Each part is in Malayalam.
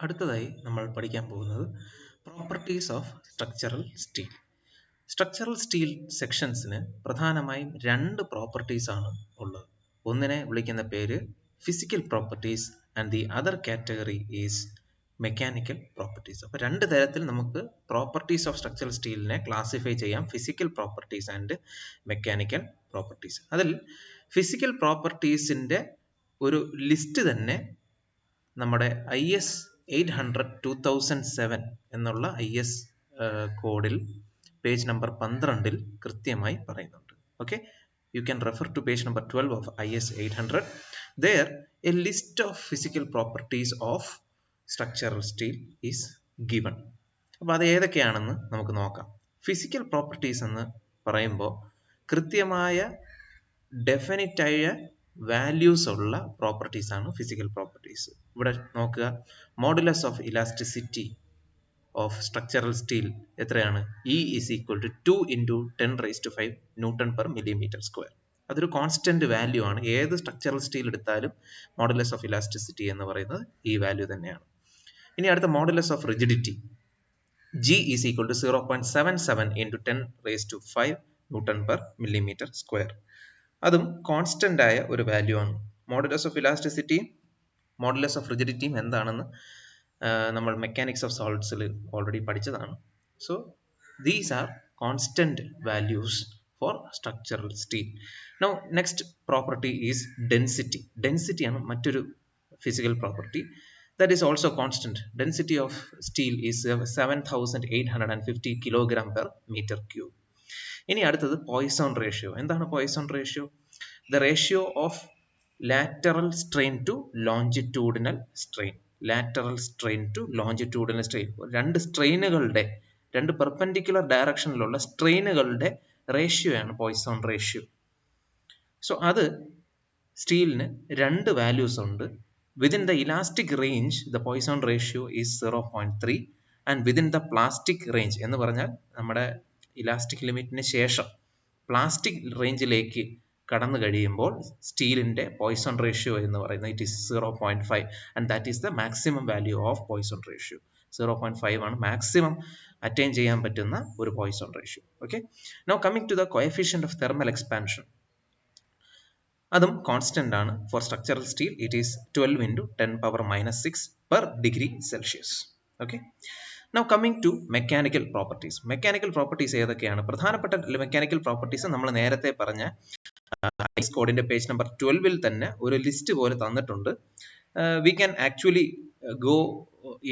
അടുത്തതായി നമ്മൾ പഠിക്കാൻ പോകുന്നത് properties of structural steel. Structural steel സെക്ഷൻസിന് പ്രധാനമായും രണ്ട് പ്രോപ്പർട്ടീസ് ആണ് ഉള്ളത്. ഒന്നിനെ വിളിക്കുന്ന പേര് physical properties and the other category is mechanical properties. അപ്പോൾ രണ്ട് തരത്തിൽ നമുക്ക് പ്രോപ്പർട്ടീസ് ഓഫ് സ്ട്രക്ചറൽ സ്റ്റീലിനെ ക്ലാസിഫൈ ചെയ്യാം, physical properties and mechanical properties. അതിൽ ഫിസിക്കൽ പ്രോപ്പർട്ടീസിൻ്റെ ഒരു ലിസ്റ്റ് തന്നെ നമ്മുടെ IS 800-2007 എന്നുള്ള IS കോഡിൽ പേജ് നമ്പർ 12 കൃത്യമായി പറയുന്നുണ്ട്. Okay, you can refer to page number 12 of IS 800. There a list of physical properties of structural steel is given. അപ്പോൾ അത് ഏതൊക്കെയാണെന്ന് നമുക്ക് നോക്കാം. ഫിസിക്കൽ പ്രോപ്പർട്ടീസ് എന്ന് പറയുമ്പോൾ കൃത്യമായ ഡെഫിനിറ്റായ വാല്യൂസ് ഉള്ള പ്രോപ്പർട്ടീസ് ആണ് ഫിസിക്കൽ പ്രോപ്പർട്ടീസ്. ഇവിടെ നോക്കുക, modulus of elasticity of structural steel എത്രയാണ്? E is equal to 2 into 10⁵ Newton per millimeter square. അതൊരു കോൺസ്റ്റന്റ് വാല്യൂ ആണ്. ഏത് സ്ട്രക്ചറൽ സ്റ്റീൽ എടുത്താലും മോഡുലസ് ഓഫ് ഇലാസ്റ്റിസിറ്റി എന്ന് പറയുന്നത് ഈ വാല്യൂ തന്നെയാണ്. ഇനി അടുത്ത modulus of rigidity, G is equal to 0.77 into 10⁵ Newton per millimeter square. അതും കോൺസ്റ്റന്റ് ആയ ഒരു വാല്യൂ ആണ്. Modulus of elasticity, modulus of റിജിഡിറ്റിയും എന്താണെന്ന് നമ്മൾ മെക്കാനിക്സ് ഓഫ് സോളിഡ്സിൽ ഓൾറെഡി പഠിച്ചതാണ്. So these are constant values for structural steel. Now next property is density. Density ആണ് മറ്റൊരു physical property. That is also constant. Density of steel is 7850 kilogram per metre cube. ഇനി അടുത്തത് പോയ്സോൺ റേഷ്യോ. എന്താണ് Poisson ratio? The ratio of lateral strain to longitudinal strain. Lateral strain to longitudinal strain. രണ്ട് സ്ട്രെയിനുകളുടെ, രണ്ട് പെർപെൻഡിക്കുലർ ഡയറക്ഷനിലുള്ള സ്ട്രെയിനുകളുടെ റേഷ്യോ ആണ് പോയ്സോൺ റേഷ്യോ. സോ അത് സ്റ്റീലിന് രണ്ട് വാല്യൂസ് ഉണ്ട്. Within the elastic range the Poisson ratio is 0.3 and within the plastic range എന്ന് പറഞ്ഞാൽ നമ്മുടെ ഇലാസ്റ്റിക് ലിമിറ്റിന് ശേഷം പ്ലാസ്റ്റിക് റേഞ്ചിലേക്ക് കടന്നു കഴിയുമ്പോൾ സ്റ്റീലിന്റെ പോയ്സോൺ റേഷ്യോ എന്ന് പറയുന്നത് it is 0.5 and that is the maximum value of Poisson ratio. 0.5 ആണ് മാക്സിമം അറ്റൈൻ ചെയ്യാൻ പറ്റുന്ന ഒരു Poisson ratio. Okay, now coming to the coefficient of thermal expansion. അതും കോൺസ്റ്റന്റ് ആണ്. For structural steel it is 12 into 10⁻⁻⁶ per degree Celsius. Okay, now coming to mechanical properties. Mechanical properties ഏതൊക്കെയാണ്? പ്രധാനപ്പെട്ട മെക്കാനിക്കൽ പ്രോപ്പർട്ടീസ് നമ്മൾ നേരത്തെ പറഞ്ഞ IS കോഡിന്റെ പേജ് നമ്പർ 12 തന്നെ ഒരു ലിസ്റ്റ് പോലെ തന്നിട്ടുണ്ട്. We can actually go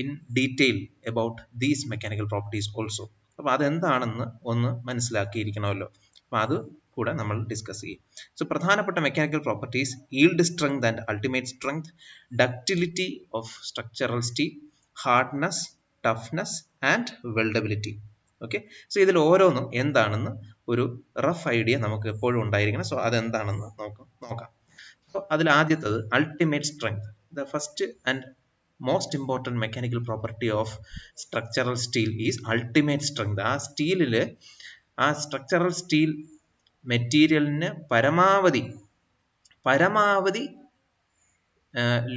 in detail about these mechanical properties also. അപ്പോൾ അതെന്താണെന്ന് ഒന്ന് മനസ്സിലാക്കിയിരിക്കണമല്ലോ. അപ്പോൾ അത് കൂടെ നമ്മൾ ഡിസ്കസ് ചെയ്യും. സോ പ്രധാനപ്പെട്ട mechanical properties: yield strength and ultimate strength, ductility of structural steel, hardness, toughness and weldability. Okay, so ഇതിൽ ഓരോന്നും എന്താണെന്ന് ഒരു റഫ് ഐഡിയ നമുക്ക് എപ്പോഴും ഉണ്ടായിരിക്കണം. സോ അതെന്താണെന്ന് നോക്കാം. അപ്പോൾ അതിൽ ആദ്യത്തത് ultimate strength. The first and most important mechanical property of structural steel is ultimate strength. ആ സ്റ്റീലില്, ആ സ്ട്രക്ചറൽ സ്റ്റീൽ മെറ്റീരിയലിന് പരമാവധി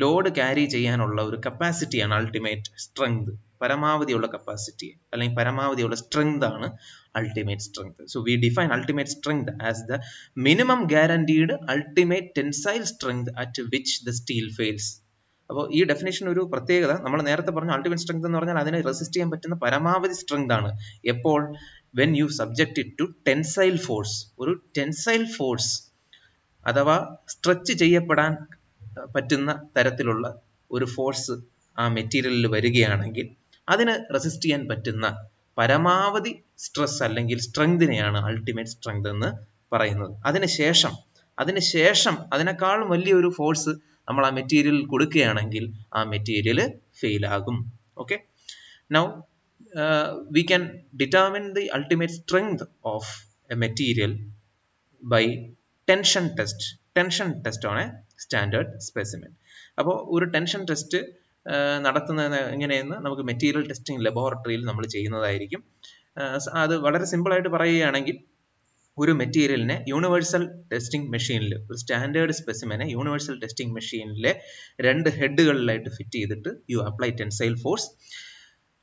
ലോഡ് ക്യാരി ചെയ്യാനുള്ള ഒരു കപ്പാസിറ്റിയാണ് അൾട്ടിമേറ്റ് സ്ട്രെങ്ത്. പരമാവധിയുള്ള കപ്പാസിറ്റി അല്ലെങ്കിൽ പരമാവധിയുള്ള സ്ട്രെങ്ത് ആണ് ultimate strength. So we define ultimate strength as the minimum guaranteed ultimate tensile strength at which the steel fails. അപ്പോൾ ഈ ഡെഫിനേഷൻ ഒരു പ്രത്യേകത, നമ്മൾ നേരത്തെ പറഞ്ഞ അൾട്ടിമേറ്റ് സ്ട്രെങ്ത് എന്ന് പറഞ്ഞാൽ അതിനെ റെസിസ്റ്റ് ചെയ്യാൻ പറ്റുന്ന പരമാവധി സ്ട്രെങ്ത് ആണ്. എപ്പോൾ? When you subject it to tensile force. ഒരു ടെൻസൈൽ ഫോഴ്സ് അഥവാ സ്ട്രെച്ച് ചെയ്യപ്പെടാൻ പറ്റുന്ന തരത്തിലുള്ള ഒരു ഫോഴ്സ് ആ മെറ്റീരിയലിൽ വരികയാണെങ്കിൽ അതിന് റെസിസ്റ്റ് ചെയ്യാൻ പറ്റുന്ന പരമാവധി സ്ട്രെസ് അല്ലെങ്കിൽ സ്ട്രെങ്തിനെയാണ് അൾട്ടിമേറ്റ് സ്ട്രെങ്ത് എന്ന് പറയുന്നത്. അതിനുശേഷം അതിനേക്കാളും വലിയൊരു ഫോഴ്സ് നമ്മൾ ആ മെറ്റീരിയൽ കൊടുക്കുകയാണെങ്കിൽ ആ മെറ്റീരിയൽ ഫെയിൽ ആകും. Okay, now we can determine the ultimate strength of a material by tension test on a standard specimen. അപ്പോൾ ഒരു ടെൻഷൻ ടെസ്റ്റ് നടത്തുന്നത് എങ്ങനെയെന്ന് നമുക്ക് മെറ്റീരിയൽ ടെസ്റ്റിംഗ് ലബോറട്ടറിയിൽ നമ്മൾ ചെയ്യുന്നതായിരിക്കും. അത് വളരെ സിമ്പിളായിട്ട് പറയുകയാണെങ്കിൽ ഒരു മെറ്റീരിയലിനെ യൂണിവേഴ്സൽ ടെസ്റ്റിംഗ് മെഷീനിൽ, ഒരു സ്റ്റാൻഡേർഡ് സ്പെസിമെനെ യൂണിവേഴ്സൽ ടെസ്റ്റിംഗ് മെഷീനിലെ 2 ഹെഡുകളിലായിട്ട് ഫിറ്റ് ചെയ്തിട്ട് U apply tensile force.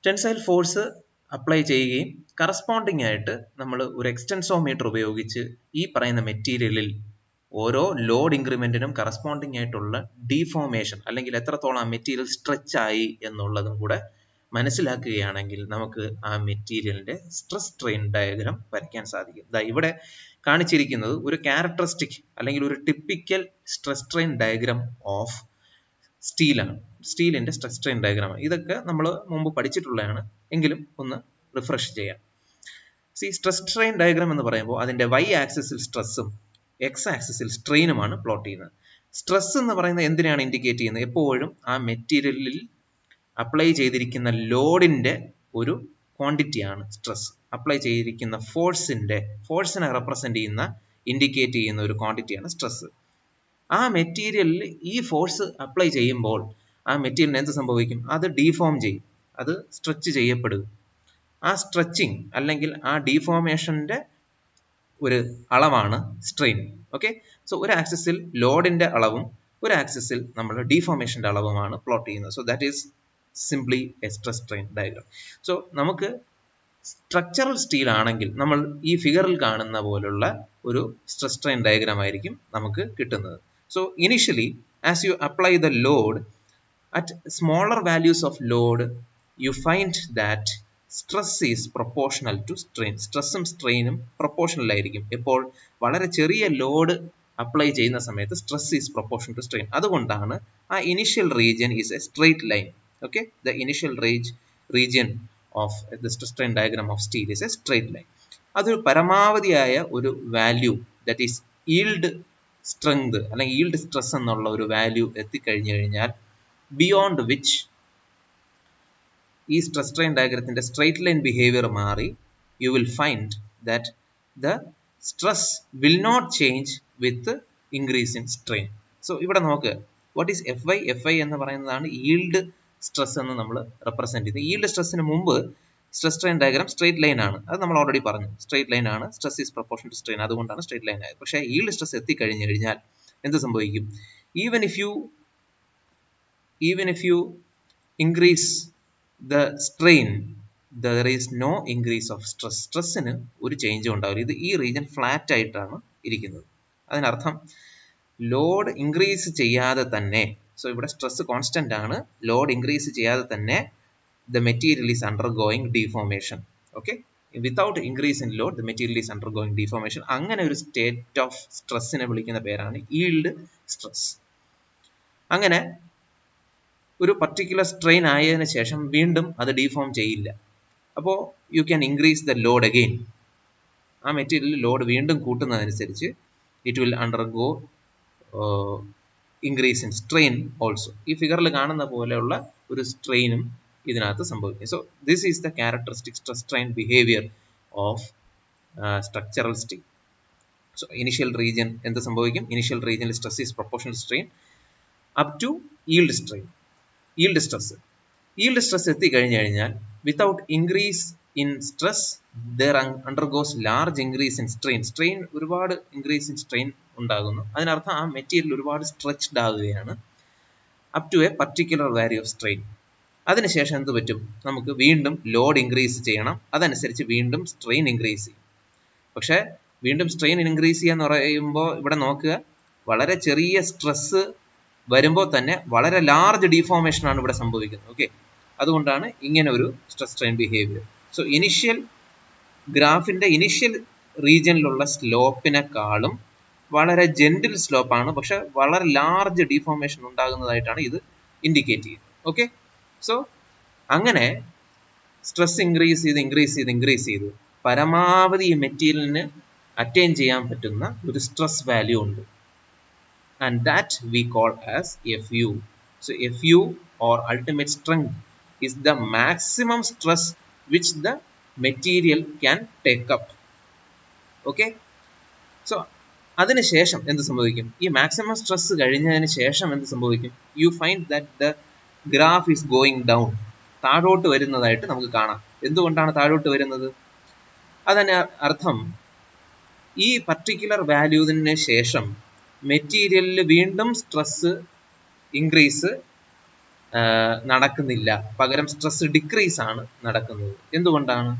Tensile force apply ചെയ്യുകയും കറസ്പോണ്ടിങ് ആയിട്ട് നമ്മൾ ഒരു എക്സ്റ്റൻസോമീറ്റർ ഉപയോഗിച്ച് ഈ പറയുന്ന മെറ്റീരിയലിൽ ഓരോ ലോഡ് ഇൻക്രിമെന്റിനും കറസ്പോണ്ടിങ് ആയിട്ടുള്ള ഡീഫോർമേഷൻ അല്ലെങ്കിൽ എത്രത്തോളം ആ മെറ്റീരിയൽ സ്ട്രെച്ച് ആയി എന്നുള്ളതും കൂടെ മനസ്സിലാക്കുകയാണെങ്കിൽ നമുക്ക് ആ മെറ്റീരിയലിന്റെ സ്ട്രെസ് സ്ട്രെയിൻ ഡയഗ്രാം വരയ്ക്കാൻ സാധിക്കും. ഇവിടെ കാണിച്ചിരിക്കുന്നത് ഒരു ക്യാരക്ടറിസ്റ്റിക് അല്ലെങ്കിൽ ഒരു typical stress strain diagram of സ്റ്റീലാണ്. സ്റ്റീലിന്റെ സ്ട്രെസ് സ്ട്രെയിൻ ഡയഗ്രാം. ഇതൊക്കെ നമ്മൾ മുമ്പ് പഠിച്ചിട്ടുള്ളതാണ്, എങ്കിലും ഒന്ന് റിഫ്രഷ് ചെയ്യാം. സ്ട്രെസ് സ്ട്രെയിൻ ഡയഗ്രാം എന്ന് പറയുമ്പോൾ അതിന്റെ വൈ ആക്സിസിൽ സ്ട്രെസ്സും എക്സ് ആക്സിസിൽ സ്ട്രെയിനുമാണ് പ്ലോട്ട് ചെയ്യുന്നത്. സ്ട്രെസ് എന്ന് പറയുന്നത് എന്തിനാണ് ഇൻഡിക്കേറ്റ് ചെയ്യുന്നത്? എപ്പോഴും ആ മെറ്റീരിയലിൽ അപ്ലൈ ചെയ്തിരിക്കുന്ന ലോഡിന്റെ ഒരു ക്വാണ്ടിറ്റിയാണ് സ്ട്രെസ്. അപ്ലൈ ചെയ്തിരിക്കുന്ന ഫോഴ്സിനെ റെപ്രസെന്റ് ചെയ്യുന്ന, ഇൻഡിക്കേറ്റ് ചെയ്യുന്ന ഒരു ക്വാണ്ടിറ്റിയാണ് സ്ട്രെസ്. ആ മെറ്റീരിയലിൽ ഈ ഫോഴ്സ് അപ്ലൈ ചെയ്യുമ്പോൾ ആ മെറ്റീരിയലിന് എന്ത് സംഭവിക്കും? അത് ഡീഫോം ചെയ്യും, അത് സ്ട്രെച്ച് ചെയ്യപ്പെടും. ആ സ്ട്രെച്ചിങ് അല്ലെങ്കിൽ ആ ഡീഫോർമേഷന്റെ ഒരു അളവാണ് സ്ട്രെയിൻ. ഓക്കെ, സോ ഒരു ആക്സിസിൽ ലോഡിന്റെ അളവും ഒരു ആക്സിസിൽ നമ്മൾ ഡീഫോർമേഷന്റെ അളവുമാണ് പ്ലോട്ട് ചെയ്യുന്നത്. So that is simply A stress strain diagram. So നമുക്ക് സ്ട്രക്ചറൽ സ്റ്റീൽ ആണെങ്കിൽ നമ്മൾ ഈ ഫിഗറിൽ കാണുന്ന പോലുള്ള ഒരു സ്ട്രെസ് സ്ട്രെയിൻ ഡയഗ്രാം ആയിരിക്കും നമുക്ക് കിട്ടുന്നത്. So initially as you apply the load at smaller values of load you find that stress is proportional to strain. സ്ട്രെസ്സും സ്ട്രെയിനും പ്രൊപ്പോർഷണൽ ആയിരിക്കും. എപ്പോൾ വളരെ ചെറിയ ലോഡ് അപ്ലൈ ചെയ്യുന്ന സമയത്ത് stress is proportional to strain. അതുകൊണ്ടാണ് ആ initial region is a straight line. Okay, the initial region of the stress strain diagram of steel is a straight line. അതൊരു പരമാവധിയായ ഒരു value, that is yield strength അല്ലെങ്കിൽ yield stress എന്നുള്ള ഒരു വാല്യൂ എത്തിക്കഴിഞ്ഞു കഴിഞ്ഞാൽ ബിയോണ്ട് വിച്ച് ഈ സ്ട്രെസ് സ്ട്രെയിൻ ഡയഗ്രത്തിന്റെ സ്ട്രെയിറ്റ് ലൈൻ ബിഹേവിയർ മാറി you will find that the stress will not change with increase in strain. So ഇവിടെ നോക്കുക, വാട്ട് ഈസ് എഫ് ഐ എന്ന് പറയുന്നതാണ് yield സ്ട്രെസ് എന്ന് നമ്മൾ റെപ്രസെന്റ് ചെയ്ത്. yield സ്ട്രെസ്സിന് മുമ്പ് stress strain diagram straight line ആണ്, അത് നമ്മൾ ഓൾറെഡി പറഞ്ഞു. സ്ട്രെയിറ്റ് ലൈൻ ആണ്, stress is proportional to strain, അതുകൊണ്ടാണ് സ്ട്രെയിറ്റ് ലൈൻ ആയത്. പക്ഷേ yield സ്ട്രെസ് എത്തിക്കഴിഞ്ഞു കഴിഞ്ഞാൽ എന്ത് സംഭവിക്കും? Even if you increase the strain there is no increase of stress. സ്ട്രെസ്സിന് ഒരു ചേഞ്ചും ഉണ്ടാവില്ല. ഇത് ഈ റീജിയൻ ഫ്ലാറ്റ് ആയിട്ടാണ് ഇരിക്കുന്നത്. അതിനർത്ഥം ലോഡ് ഇൻക്രീസ് ചെയ്യാതെ തന്നെ, സോ ഇവിടെ സ്ട്രെസ് കോൺസ്റ്റന്റ് ആണ്, ലോഡ് ഇൻക്രീസ് ചെയ്യാതെ തന്നെ the material is undergoing deformation. Okay, without increase in load the material is undergoing deformation. അങ്ങനെ ഒരു സ്റ്റേറ്റ് ഓഫ് സ്ട്രെസ്സിനെ വിളിക്കുന്ന പേരാണ് yield സ്ട്രെസ്. അങ്ങനെ ഒരു പർട്ടിക്കുലർ സ്ട്രെയിൻ ആയതിനു ശേഷം വീണ്ടും അത് ഡീഫോം ചെയ്യില്ല. അപ്പോൾ you can increase the load again. ആ മെറ്റീരിയൽ ലോഡ് വീണ്ടും കൂട്ടുന്നതനുസരിച്ച് it will undergo increase in strain also. ഈ ഫിഗറിൽ കാണുന്ന പോലെയുള്ള ഒരു സ്ട്രെയിനും ഇതിനകത്ത് സംഭവിക്കും. So this is the characteristic stress strain behaviour of structural steel. So initial region എന്ത് സംഭവിക്കും? ഇനിഷ്യൽ റീജിയനിൽ stress is proportional strain up to yield strain. yield stress എത്തിക്കഴിഞ്ഞു കഴിഞ്ഞാൽ without increase in stress there undergoes large increase in strain. Strain ഒരുപാട് ഇൻക്രീസ് ഇൻ സ്ട്രെയിൻ ഉണ്ടാകുന്നു. അതിനർത്ഥം ആ മെറ്റീരിയൽ ഒരുപാട് സ്ട്രെച്ച്ഡ് ആകുകയാണ് up to a particular value of strain. അതിനുശേഷം എന്ത് പറ്റും? നമുക്ക് വീണ്ടും ലോഡ് ഇൻക്രീസ് ചെയ്യണം, അതനുസരിച്ച് വീണ്ടും സ്ട്രെയിൻ ഇൻക്രീസ് ചെയ്യും. പക്ഷേ വീണ്ടും സ്ട്രെയിൻ ഇൻക്രീസ് ചെയ്യാന്ന് പറയുമ്പോൾ ഇവിടെ നോക്കുക, വളരെ ചെറിയ സ്ട്രെസ് വരുമ്പോൾ തന്നെ വളരെ ലാർജ് ഡീഫോർമേഷൻ ആണ് ഇവിടെ സംഭവിക്കുന്നത്. ഓക്കെ, അതുകൊണ്ടാണ് ഇങ്ങനെ ഒരു stress strain behaviour. So initial ഗ്രാഫിന്റെ ഇനിഷ്യൽ റീജിയനിലുള്ള സ്ലോപ്പിനെക്കാളും വളരെ ജെന്റിൽ സ്ലോപ്പാണ്, പക്ഷെ വളരെ ലാർജ് ഡീഫോർമേഷൻ ഉണ്ടാകുന്നതായിട്ടാണ് ഇത് ഇൻഡിക്കേറ്റ് ചെയ്യുന്നത്. ഓക്കെ, സോ അങ്ങനെ സ്ട്രെസ് ഇൻക്രീസ് ചെയ്ത് പരമാവധി ഈ മെറ്റീരിയലിന് അറ്റൈൻ ചെയ്യാൻ പറ്റുന്ന ഒരു സ്ട്രെസ് വാല്യൂ ഉണ്ട്, and that we call as Fu. So Fu or ultimate strength is the maximum stress which the material can take up. Okay, so അതിനുശേഷം എന്ത് സംഭവിക്കും? ഈ മാക്സിമം സ്ട്രെസ് കഴിഞ്ഞതിന് ശേഷം എന്ത് സംഭവിക്കും? U find that the graph is going down, താഴോട്ട് വരുന്നതായിട്ട് നമുക്ക് കാണാം. എന്തുകൊണ്ടാണ് താഴോട്ട് വരുന്നത്? അതിന് അർത്ഥം ഈ പർട്ടിക്കുലർ വാല്യൂവിന് ശേഷം മെറ്റീരിയലിൽ വീണ്ടും സ്ട്രെസ് ഇൻക്രീസ് നടക്കുന്നില്ല, പകരം സ്ട്രെസ് ഡിക്രീസ് ആണ് നടക്കുന്നത്. എന്തുകൊണ്ടാണ്?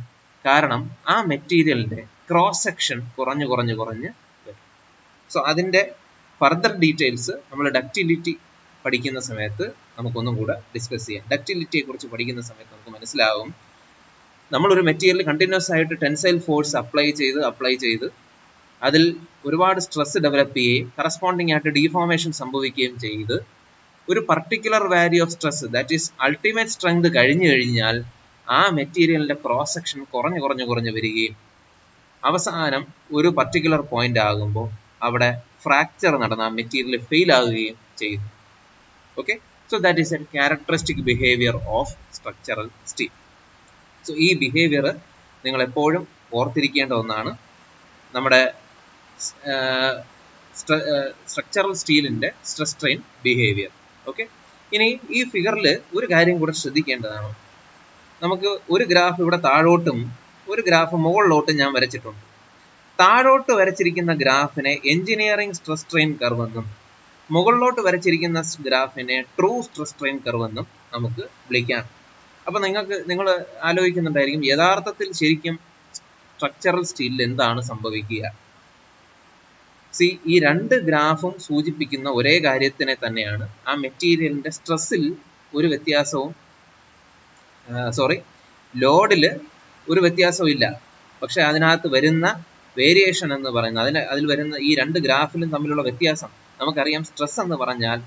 കാരണം ആ മെറ്റീരിയലിന്റെ ക്രോസ് സെക്ഷൻ കുറഞ്ഞ് വരും. സോ അതിന്റെ ഫർദർ ഡീറ്റെയിൽസ് നമ്മൾ ഡക്റ്റിലിറ്റി പഠിക്കുന്ന സമയത്ത് നമുക്കൊന്നും കൂടെ ഡിസ്കസ് ചെയ്യാം. ഡക്റ്റിലിറ്റിയെ കുറിച്ച് പഠിക്കുന്ന സമയത്ത് നമുക്ക് മനസ്സിലാവും, നമ്മളൊരു മെറ്റീരിയൽ കണ്ടിന്യൂസ് ആയിട്ട് ടെൻസൈൽ ഫോഴ്സ് അപ്ലൈ ചെയ്ത് അതിൽ ഒരുപാട് സ്ട്രെസ് ഡെവലപ്പ് ചെയ്യുകയും കറസ്പോണ്ടിങ് ആയിട്ട് ഡീഫോർമേഷൻ സംഭവിക്കുകയും ചെയ്ത് ഒരു particular value of stress, that is ultimate strength കഴിഞ്ഞു കഴിഞ്ഞാൽ ആ മെറ്റീരിയലിന്റെ ക്രോസ് സെക്ഷൻ കുറഞ്ഞു വരികയും അവസാനം ഒരു പർട്ടിക്കുലർ പോയിന്റ് ആകുമ്പോൾ അവിടെ ഫ്രാക്ചർ നടന്ന ആ മെറ്റീരിയൽ ഫെയിൽ ആകുകയും ചെയ്യുന്നു. Okay, so that is A characteristic behaviour of structural steel. So ഈ ബിഹേവിയർ നിങ്ങൾ എപ്പോഴും ഓർത്തിരിക്കേണ്ട ഒന്നാണ്, നമ്മുടെ സ്ട്രക്ചറൽ സ്റ്റീലിന്റെ സ്ട്രെസ് സ്ട്രെയിൻ ബിഹേവിയർ. ഓക്കെ, ഇനി ഈ ഫിഗറിൽ ഒരു കാര്യം കൂടെ ശ്രദ്ധിക്കേണ്ടതാണ്. നമുക്ക് ഒരു ഗ്രാഫ് ഇവിടെ താഴോട്ടും ഒരു ഗ്രാഫ് മുകളിലോട്ടും ഞാൻ വരച്ചിട്ടുണ്ട്. താഴോട്ട് വരച്ചിരിക്കുന്ന ഗ്രാഫിനെ എഞ്ചിനീയറിംഗ് സ്ട്രെസ് സ്ട്രെയിൻ കർവ് എന്നും മുകളിലോട്ട് വരച്ചിരിക്കുന്ന ഗ്രാഫിനെ ട്രൂ സ്ട്രെസ് സ്ട്രെയിൻ കർവ് എന്നും നമുക്ക് വിളിക്കാം. അപ്പൊ നിങ്ങൾ ആലോചിക്കുന്നുണ്ടായിരിക്കും, യഥാർത്ഥത്തിൽ ശരിക്കും സ്ട്രക്ചറൽ സ്റ്റീലിൽ എന്താണ് സംഭവിക്കുക? ഈ രണ്ട് ഗ്രാഫും സൂചിപ്പിക്കുന്ന ഒരേ കാര്യത്തിനെ തന്നെയാണ്. ആ മെറ്റീരിയലിന്റെ സ്ട്രെസ്സിൽ ഒരു വ്യത്യാസവും ലോഡിൽ ഒരു വ്യത്യാസവും ഇല്ല. പക്ഷെ അതിനകത്ത് വരുന്ന വേരിയേഷൻ എന്ന് പറയുന്നത്, അതിൽ വരുന്ന ഈ രണ്ട് ഗ്രാഫിലും തമ്മിലുള്ള വ്യത്യാസം നമുക്കറിയാം. സ്ട്രെസ് എന്ന് പറഞ്ഞാൽ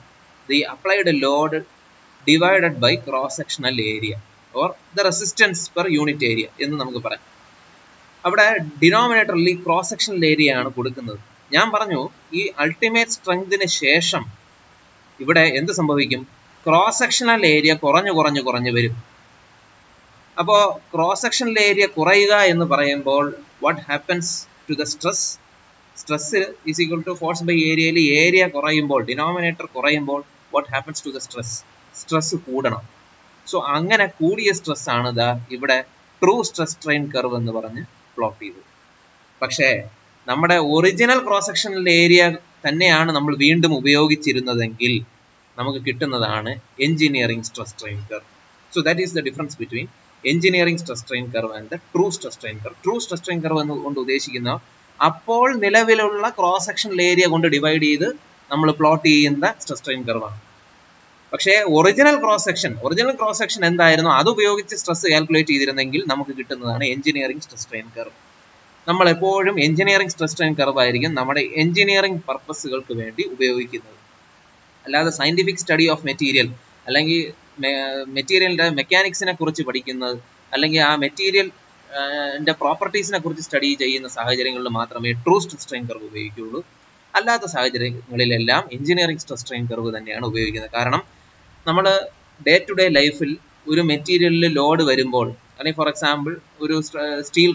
the applied load divided by cross sectional area or the resistance per unit area എന്ന് നമുക്ക് പറയാം. അവിടെ ഡിനോമിനേറ്ററിൽ ക്രോസ് സെക്ഷണൽ ഏരിയ ആണ് കൊടുക്കുന്നത്. ഞാൻ പറഞ്ഞു, ഈ അൾട്ടിമേറ്റ് സ്ട്രെങ്തിന് ശേഷം ഇവിടെ എന്ത് സംഭവിക്കും? ക്രോസ് സെക്ഷണൽ ഏരിയ കുറഞ്ഞു വരും. അപ്പോൾ ക്രോസ് സെക്ഷണൽ ഏരിയ കുറയുക എന്ന് പറയുമ്പോൾ what happens to the stress? Stress is equal to force by ഏരിയയിൽ ഏരിയ കുറയുമ്പോൾ, ഡിനോമിനേറ്റർ കുറയുമ്പോൾ what happens to the stress? Stress കൂടണം. സോ അങ്ങനെ കൂടിയ സ്ട്രെസ് ആണ് ഇവിടെ ട്രൂ സ്ട്രെസ് സ്ട്രെയിൻ കർവ് എന്ന് പറഞ്ഞ് പ്ലോട്ട് ചെയ്തത്. പക്ഷേ നമ്മുടെ ഒറിജിനൽ ക്രോസ് സെക്ഷണൽ ഏരിയ തന്നെയാണ് നമ്മൾ വീണ്ടും ഉപയോഗിച്ചിരുന്നതെങ്കിൽ നമുക്ക് കിട്ടുന്നതാണ് engineering stress strain curve. So that is the difference between engineering stress strain curve and the true stress strain curve. True stress strain curve എന്നുകൊണ്ട് ഉദ്ദേശിക്കുന്ന അപ്പോൾ നിലവിലുള്ള ക്രോസ് സെക്ഷണൽ ഏരിയ കൊണ്ട് ഡിവൈഡ് ചെയ്ത് നമ്മൾ പ്ലോട്ട് ചെയ്യുന്ന സ്ട്രെസ് സ്ട്രെയിൻ കർവാണ്. പക്ഷേ ഒറിജിനൽ ക്രോസ് സെക്ഷൻ എന്തായിരുന്നു അത് ഉപയോഗിച്ച് സ്ട്രെസ് കാൽക്കുലേറ്റ് ചെയ്തിരുന്നെങ്കിൽ നമുക്ക് കിട്ടുന്നതാണ് എഞ്ചിനീയറിംഗ് സ്ട്രെസ് സ്ട്രെയിൻ കർവ്. നമ്മൾ എപ്പോഴും എഞ്ചിനീയറിംഗ് സ്ട്രെസ് സ്ട്രെയിൻ കർവ് ആയിരിക്കും നമ്മുടെ എഞ്ചിനീയറിംഗ് പർപ്പസുകൾക്ക് വേണ്ടി ഉപയോഗിക്കുന്നത്. അല്ലാതെ സയന്റിഫിക് സ്റ്റഡി ഓഫ് മെറ്റീരിയൽ അല്ലെങ്കിൽ മെറ്റീരിയലിന്റെ മെക്കാനിക്സിനെ കുറിച്ച് പഠിക്കുന്നത് അല്ലെങ്കിൽ ആ മെറ്റീരിയലിന്റെ പ്രോപ്പർട്ടീസിനെ കുറിച്ച് സ്റ്റഡി ചെയ്യുന്ന സാഹചര്യങ്ങളിൽ മാത്രമേ ട്രൂ സ്ട്രെസ് സ്ട്രെയിൻ കർവ് ഉപയോഗിക്കുകയുള്ളൂ. അല്ലാത്ത സാഹചര്യങ്ങളിലെല്ലാം എഞ്ചിനീയറിംഗ് സ്ട്രെസ് സ്ട്രെയിൻ കർവ് തന്നെയാണ് ഉപയോഗിക്കുന്നത്. കാരണം നമ്മൾ ഡേ ടു ഡേ ലൈഫിൽ ഒരു മെറ്റീരിയലിൽ ലോഡ് വരുമ്പോൾ, അല്ലെങ്കിൽ ഫോർ എക്സാമ്പിൾ ഒരു സ്റ്റീൽ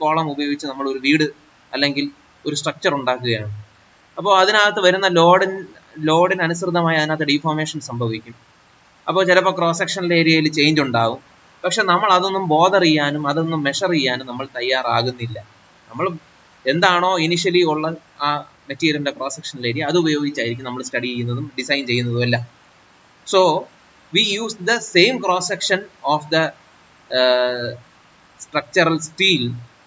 കോളം ഉപയോഗിച്ച് നമ്മൾ ഒരു വീട് അല്ലെങ്കിൽ ഒരു സ്ട്രക്ചർ ഉണ്ടാക്കുകയാണ്. അപ്പോൾ അതിനകത്ത് വരുന്ന ലോഡിനനുസൃതമായി അതിനകത്ത് ഡീഫോർമേഷൻ സംഭവിക്കും. അപ്പോൾ ചിലപ്പോൾ ക്രോസ് സെക്ഷണൽ ഏരിയയിൽ ചേഞ്ച് ഉണ്ടാവും. പക്ഷെ നമ്മൾ അതൊന്നും ബോദർ ചെയ്യാനും അതൊന്നും മെഷർ ചെയ്യാനും നമ്മൾ തയ്യാറാകുന്നില്ല. നമ്മൾ എന്താണോ ഇനിഷ്യലി ഉള്ള ആ മെറ്റീരിയലിന്റെ ക്രോസ് സെക്ഷണൽ ഏരിയ അത് ഉപയോഗിച്ചായിരിക്കും നമ്മൾ സ്റ്റഡി ചെയ്യുന്നതും ഡിസൈൻ ചെയ്യുന്നതും എല്ലാം. So we use the same cross section of the structural steel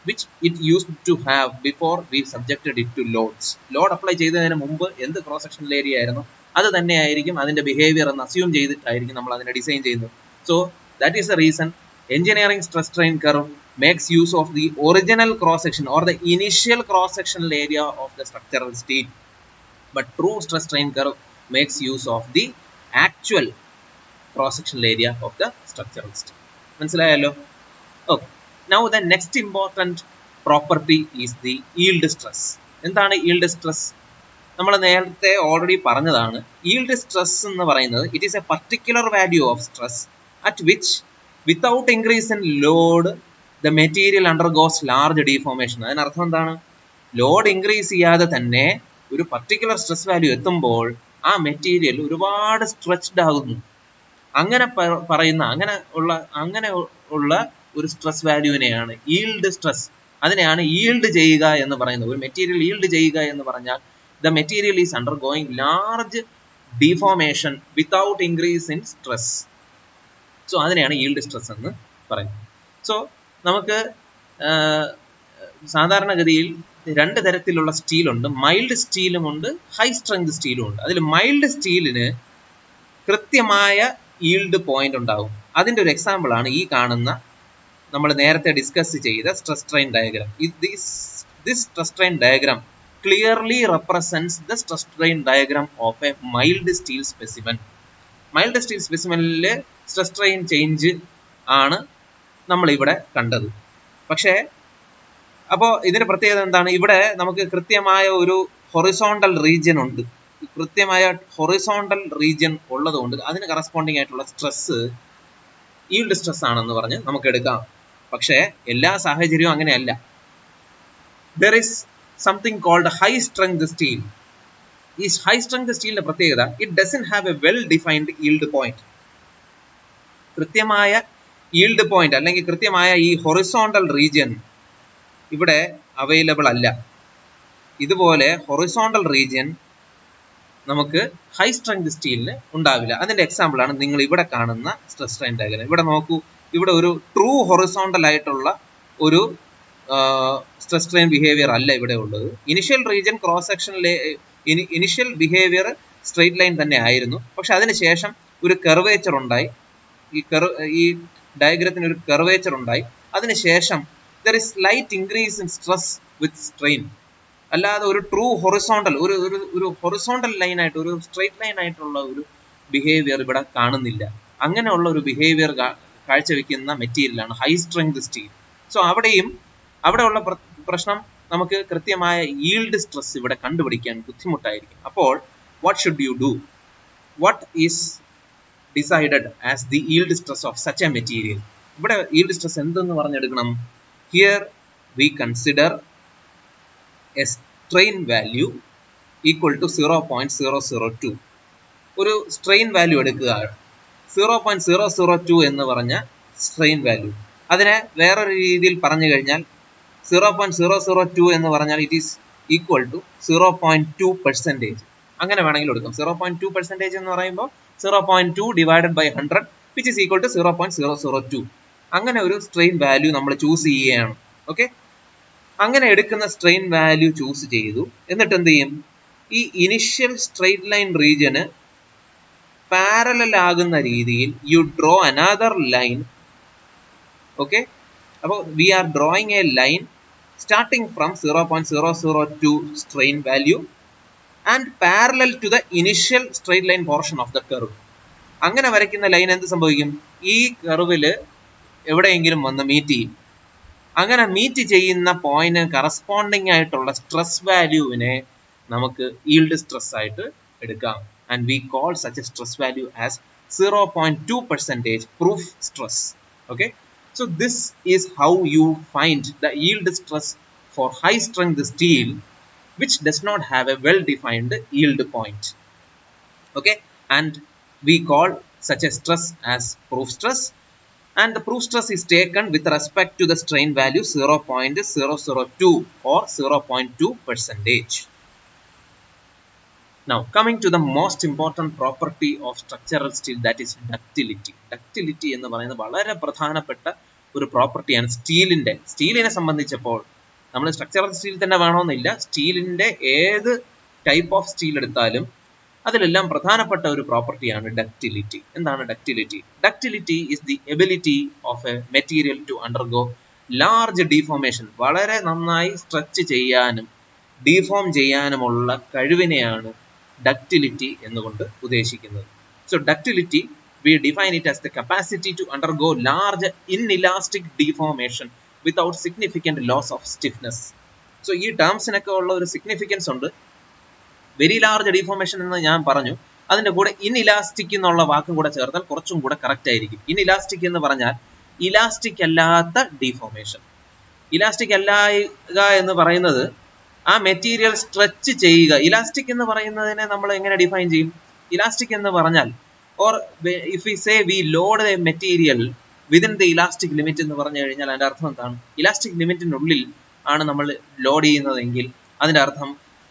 which it used to have before we subjected it to loads. Load apply ചെയ്തതിന് മുമ്പ് എന്ത് ക്രോസ് സെക്ഷണൽ ഏരിയ ആയിരുന്നു അത് തന്നെയായിരിക്കും അതിന്റെ ബിഹേവിയർ എന്ന് അസ്യൂം ചെയ്തിട്ടായിരിക്കും നമ്മൾ അതിനെ ഡിസൈൻ ചെയ്യുന്നത്. So that is the reason engineering stress strain curve makes use of the original cross section or the initial cross sectional area of the structural steel, but true stress strain curve makes use of the actual cross sectional area of the structural steel. മനസ്സിലായല്ലോ? Okay, now the next important property is the yield stress. എന്താണ് yield stress? നമ്മൾ നേരത്തെ ഓൾറെഡി പറഞ്ഞതാണ്. yield stress എന്ന് പറയുന്നത് it is a particular value of stress at which without increase in load the material undergoes large deformation. അതിനർത്ഥം എന്താണ്? ലോഡ് ഇൻക്രീസ് ചെയ്യാതെ തന്നെ ഒരു പർട്ടിക്കുലർ സ്ട്രെസ് വാല്യൂ എത്തുമ്പോൾ ആ മെറ്റീരിയൽ ഒരുപാട് സ്ട്രെച്ച്ഡ് ആകുന്നു. അങ്ങനെ പറയുന്ന അങ്ങനെ ഉള്ള ഒരു സ്ട്രെസ് വാല്യൂവിനെയാണ് yield stress അതിനെയാണ് yield ചെയ്യുക എന്ന് പറയുന്നത്. ഒരു മെറ്റീരിയൽ yield ചെയ്യുക എന്ന് പറഞ്ഞാൽ the material is undergoing large deformation without increase in stress. So അതിനെയാണ് yield stress എന്ന് പറയുന്നത്. സോ നമുക്ക് സാധാരണഗതിയിൽ രണ്ട് തരത്തിലുള്ള സ്റ്റീൽ ഉണ്ട്. മൈൽഡ് സ്റ്റീലും ഉണ്ട്, ഹൈ സ്ട്രെങ്ത് സ്റ്റീലും ഉണ്ട്. അതിൽ മൈൽഡ് സ്റ്റീലിന് കൃത്യമായ yield പോയിന്റ് ഉണ്ടാവും. അതിന്റെ ഒരു എക്സാമ്പിൾ ആണ് ഈ കാണുന്ന നമ്മൾ നേരത്തെ ഡിസ്കസ് ചെയ്ത stress strain diagram. This stress strain diagram clearly represents the stress strain diagram of a mild steel specimen. Mild steel സ്പെസിമെനിലെ സ്ട്രെസ് സ്ട്രെയിൻ ചേഞ്ച് ആണ് നമ്മൾ ഇവിടെ കണ്ടത്. പക്ഷേ അപ്പോൾ ഇതിന്റെ പ്രത്യേകത എന്താണ്? ഇവിടെ നമുക്ക് കൃത്യമായ ഒരു ഹൊറിസോണ്ടൽ റീജിയൻ ഉണ്ട്. കൃത്യമായ ഹൊറിസോണ്ടൽ റീജിയൻ ഉള്ളതുകൊണ്ട് അതിന് കറസ്പോണ്ടിങ് ആയിട്ടുള്ള സ്ട്രെസ് yield സ്ട്രെസ് ആണെന്ന് പറഞ്ഞ് നമുക്ക് എടുക്കാം. പക്ഷേ എല്ലാ സാഹചര്യവും അങ്ങനെയല്ല. There is something called high strength steel. ഈ ഹൈ സ്ട്രെങ്ത് സ്റ്റീലിന്റെ പ്രത്യേകത it doesn't have a well defined yield point. കൃത്യമായ yield പോയിന്റ് അല്ലെങ്കിൽ കൃത്യമായ ഈ ഹൊറിസോണ്ടൽ റീജിയൻ ഇവിടെ അവൈലബിൾ അല്ല. ഇതുപോലെ ഹൊറിസോണ്ടൽ റീജിയൻ നമുക്ക് ഹൈ സ്ട്രെങ്ത് സ്റ്റീലിന് ഉണ്ടാവില്ല. അതിന്റെ എക്സാമ്പിൾ ആണ് നിങ്ങൾ ഇവിടെ കാണുന്ന സ്ട്രെസ് സ്ട്രെയിൻ ഡയഗ്രാം. ഇവിടെ നോക്കൂ, ഇവിടെ ഒരു ട്രൂ ഹൊറിസോണ്ടൽ ആയിട്ടുള്ള ഒരു സ്ട്രെസ് സ്ട്രെയിൻ ബിഹേവിയർ അല്ല ഇവിടെ ഉള്ളത്. ഇനിഷ്യൽ റീജിയൻ ക്രോസ് സെക്ഷനിലെ ഇനിഷ്യൽ ബിഹേവിയർ സ്ട്രെയിറ്റ് ലൈൻ തന്നെ ആയിരുന്നു. പക്ഷെ അതിനുശേഷം ഒരു കർവേച്ചർ ഉണ്ടായി. ഈ ഡയഗ്രത്തിന് ഒരു കർവേച്ചർ ഉണ്ടായി. അതിനുശേഷം there is slight increase in stress with strain. അല്ലാതെ ഒരു ട്രൂ ഹൊറിസോണ്ടൽ ഒരു ഹൊറിസോണ്ടൽ ലൈൻ ആയിട്ട് ഒരു സ്ട്രെയിറ്റ് ലൈൻ ആയിട്ടുള്ള ഒരു ബിഹേവിയർ ഇവിടെ കാണുന്നില്ല. അങ്ങനെയുള്ള ഒരു ബിഹേവിയർ കാഴ്ചവെക്കുന്ന മെറ്റീരിയലാണ് ഹൈ സ്ട്രെങ്ത് സ്റ്റീൽ. സോ അവിടെയുള്ള പ്രശ്നം നമുക്ക് കൃത്യമായ yield സ്ട്രെസ് ഇവിടെ കണ്ടുപിടിക്കാൻ ബുദ്ധിമുട്ടായിരിക്കും. അപ്പോൾ what should you do? What is decided as the yield stress of such a material? ഇവിടെ yield stress എന്തെന്ന് പറഞ്ഞെടുക്കണം? Here we consider a strain value equal to 0.002. ഒരു സ്ട്രെയിൻ വാല്യൂ എടുക്കുക. 0.002 എന്ന് പറഞ്ഞ സ്ട്രെയിൻ വാല്യൂ. അതിനെ വേറൊരു രീതിയിൽ പറഞ്ഞു കഴിഞ്ഞാൽ 0.002 എന്ന് പറഞ്ഞാൽ ഇറ്റ് ഈസ് ഈക്വൽ ടു 0.2%. അങ്ങനെ വേണമെങ്കിൽ എടുക്കാം. 0.2% എന്ന് പറയുമ്പോൾ 0.2 divided by 100 which is equal to 0.002. അങ്ങനെ ഒരു സ്ട്രെയിൻ വാല്യൂ നമ്മൾ ചൂസ് ചെയ്യുകയാണ്. ഓക്കെ, അങ്ങനെ എടുക്കുന്ന സ്ട്രെയിൻ വാല്യൂ ചൂസ് ചെയ്തു. എന്നിട്ട് എന്ത് ചെയ്യും? ഈ ഇനിഷ്യൽ സ്ട്രെയിറ്റ് ലൈൻ റീജിയന് പാരലൽ ആകുന്ന രീതിയിൽ you draw another line. Okay, അപ്പോൾ we are drawing a line starting from 0.002 strain value and parallel to the initial straight line portion of the curve. അങ്ങനെ വരയ്ക്കുന്ന ലൈൻ എന്ത് സംഭവിക്കും? ഈ കർവില് എവിടെയെങ്കിലും വന്ന് മീറ്റ് ചെയ്യും. അങ്ങനെ മീറ്റ് ചെയ്യുന്ന പോയിന്റിന് കറസ്പോണ്ടിങ് ആയിട്ടുള്ള സ്ട്രെസ് വാല്യൂവിനെ നമുക്ക് yield സ്ട്രെസ് ആയിട്ട് എടുക്കാം. And we call such a stress value as 0.2% proof stress. Okay, so this is how you find the yield stress for high strength steel which does not have a well defined yield point. Okay, and we call such a stress as proof stress, and the proof stress is taken with respect to the strain value 0.002 or 0.2%. Now coming to the most important property of structural steel, that is ductility. Ductility എന്ന് പറയുന്നത് വളരെ പ്രധാനപ്പെട്ട ഒരു പ്രോപ്പർട്ടിയാണ് സ്റ്റീലിനെ സംബന്ധിച്ചപ്പോൾ. നമ്മൾ സ്ട്രക്ചറൽ സ്റ്റീൽ തന്നെ വേണമെന്നില്ല, സ്റ്റീലിന്റെ ഏത് ടൈപ്പ് ഓഫ് സ്റ്റീൽ എടുത്താലും അതിലെല്ലാം പ്രധാനപ്പെട്ട ഒരു പ്രോപ്പർട്ടിയാണ് ഡക്റ്റിലിറ്റി. എന്താണ് ductility? Ductility is the ability of a material to undergo large deformation. വളരെ നന്നായി സ്ട്രെച്ച് ചെയ്യാനും ഡീഫോം ചെയ്യാനുമുള്ള കഴിവിനെയാണ് ഡക്റ്റിലിറ്റി എന്നുകൊണ്ട് ഉദ്ദേശിക്കുന്നത്. So ductility we define it as the capacity to undergo large inelastic deformation without significant loss of stiffness. So ഈ ടേംസിനൊക്കെ ഉള്ള ഒരു സിഗ്നിഫിക്കൻസ് ഉണ്ട്. വെരി ലാർജ് ഡീഫോർമേഷൻ എന്ന് ഞാൻ പറഞ്ഞു, അതിന്റെ കൂടെ ഇൻഇലാസ്റ്റിക് എന്നുള്ള വാക്കും കൂടെ ചേർത്താൽ കുറച്ചും കൂടെ കറക്റ്റ് ആയിരിക്കും. ഇൻഇലാസ്റ്റിക് എന്ന് പറഞ്ഞാൽ ഇലാസ്റ്റിക് അല്ലാത്ത ഡീഫോർമേഷൻ. ഇലാസ്റ്റിക് അല്ലായ്ക എന്ന് പറയുന്നത് ആ മെറ്റീരിയൽ സ്ട്രെച്ച് ചെയ്യുക. ഇലാസ്റ്റിക് എന്ന് പറയുന്നതിനെ നമ്മൾ എങ്ങനെ ഡിഫൈൻ ചെയ്യും? ഇലാസ്റ്റിക് എന്ന് പറഞ്ഞാൽ, or if we say we load a material within the elastic limit എന്ന് പറഞ്ഞു കഴിഞ്ഞാൽ അതിന്റെ അർത്ഥം എന്താണ്? ഇലാസ്റ്റിക് ലിമിറ്റിനുള്ളിൽ ആണ് നമ്മൾ ലോഡ് ചെയ്യുന്നതെങ്കിൽ അതിൻ്റെ അർത്ഥം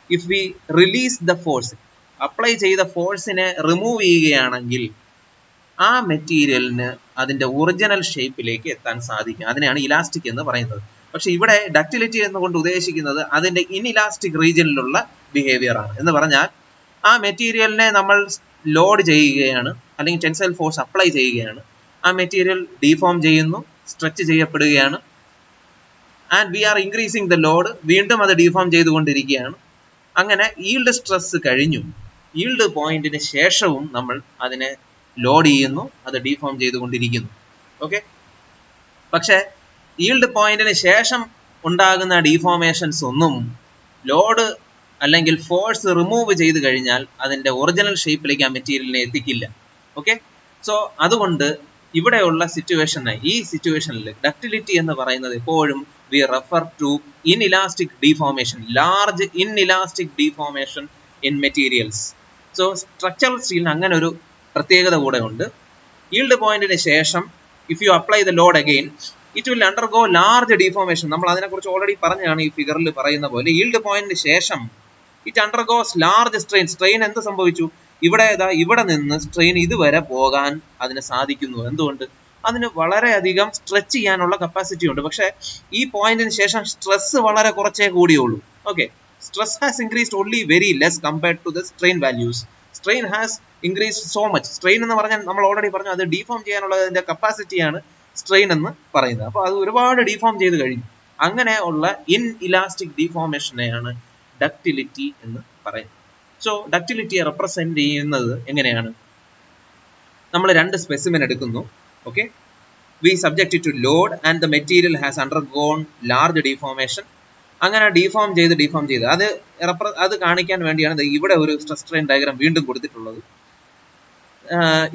if we release the force, apply ചെയ്ത ഫോഴ്സിനെ റിമൂവ് ചെയ്യുകയാണെങ്കിൽ ആ മെറ്റീരിയലിന് അതിൻ്റെ ഒറിജിനൽ ഷേപ്പിലേക്ക് എത്താൻ സാധിക്കും. അതിനെയാണ് ഇലാസ്റ്റിക് എന്ന് പറയുന്നത്. പക്ഷെ ഇവിടെ ഡക്റ്റിലിറ്റി എന്നുകൊണ്ട് ഉദ്ദേശിക്കുന്നത് അതിൻ്റെ ഇൻഇലാസ്റ്റിക് റീജിയനിലുള്ള ബിഹേവിയർ ആണ്. എന്ന് പറഞ്ഞാൽ ആ മെറ്റീരിയലിനെ നമ്മൾ ലോഡ് ചെയ്യുകയാണ്, അല്ലെങ്കിൽ ടെൻസൈൽ ഫോഴ്സ് അപ്ലൈ ചെയ്യുകയാണ്, ആ മെറ്റീരിയൽ ഡീഫോം ചെയ്യുന്നു, സ്ട്രെച്ച് ചെയ്യപ്പെടുകയാണ്, and we are increasing the load, വീണ്ടും അത് ഡീഫോം ചെയ്തുകൊണ്ടിരിക്കുകയാണ്. അങ്ങനെ ഈൽഡ് സ്ട്രെസ് കഴിഞ്ഞു, ഈൽഡ് പോയിന്റിന് ശേഷവും നമ്മൾ അതിനെ ലോഡ് ചെയ്യുന്നു, അത് ഡീഫോം ചെയ്തുകൊണ്ടിരിക്കുന്നു. ഓക്കെ, പക്ഷെ ഈൽഡ് പോയിന്റിന് ശേഷം ഉണ്ടാകുന്ന ഡീഫോമേഷൻസ് ഒന്നും ലോഡ് അല്ലെങ്കിൽ ഫോഴ്സ് റിമൂവ് ചെയ്ത് കഴിഞ്ഞാൽ അതിൻ്റെ ഒറിജിനൽ ഷേപ്പിലേക്ക് ആ മെറ്റീരിയലിനെ എത്തിക്കില്ല. ഓക്കെ, സോ അതുകൊണ്ട് ഇവിടെയുള്ള സിറ്റുവേഷനെ, ഈ സിറ്റുവേഷനിൽ ഡക്റ്റിലിറ്റി എന്ന് പറയുന്നത് എപ്പോഴും we refer to inelastic deformation, large inelastic deformation in materials. So structural സ്റ്റീലിന് അങ്ങനെ ഒരു പ്രത്യേകത കൂടെ ഉണ്ട്. ഈൽഡ് പോയിന്റിന് ശേഷം if you apply the load again it will undergo large deformation. നമ്മൾ അതിനെക്കുറിച്ച് ഓൾറെഡി പറഞ്ഞാണ് ഈ ഫിഗറിൽ പറയുന്ന പോലെ. ഈൽഡ് പോയിന്റിന് ശേഷം it undergoes large strain. Strain എന്ത് സംഭവിച്ചു? ഇവിടെ നിന്ന് സ്ട്രെയിൻ ഇതുവരെ പോകാൻ അതിന് സാധിക്കുന്നു. എന്തുകൊണ്ട്? അതിന് വളരെയധികം സ്ട്രെച്ച് ചെയ്യാനുള്ള കപ്പാസിറ്റി ഉണ്ട്. പക്ഷേ ഈ പോയിന്റിന് ശേഷം സ്ട്രെസ് വളരെ കുറച്ചേ കൂടിയുള്ളൂ. Okay, stress has increased only very less compared to the strain values. Strain has increased so much. Strain എന്ന് പറഞ്ഞാൽ നമ്മൾ ഓൾറെഡി പറഞ്ഞു, അത് ഡീഫോം ചെയ്യാനുള്ളതിന്റെ കപ്പാസിറ്റിയാണ് സ്ട്രെയിൻ എന്ന് പറയുന്നത്. അപ്പോൾ അത് ഒരുപാട് ഡീഫോം ചെയ്ത് കഴിഞ്ഞു. അങ്ങനെ ഉള്ള ഇൻഇലാസ്റ്റിക് ഡീഫോമേഷനെയാണ് ഡക്റ്റിലിറ്റി എന്ന് പറയുന്നത്. സോ ഡക്റ്റിലിറ്റിയെ റെപ്രസെന്റ് ചെയ്യുന്നത് എങ്ങനെയാണ്? നമ്മൾ രണ്ട് സ്പെസിമെൻ എടുക്കുന്നു. Okay, we subject to load and the material has undergone large deformation. അങ്ങനെ ഡീഫോം ചെയ്ത് അത് കാണിക്കാൻ വേണ്ടിയാണ് ഇവിടെ ഒരു സ്ട്രെസ് സ്ട്രെയിൻ ഡയഗ്രാം വീണ്ടും കൊടുത്തിട്ടുള്ളത്.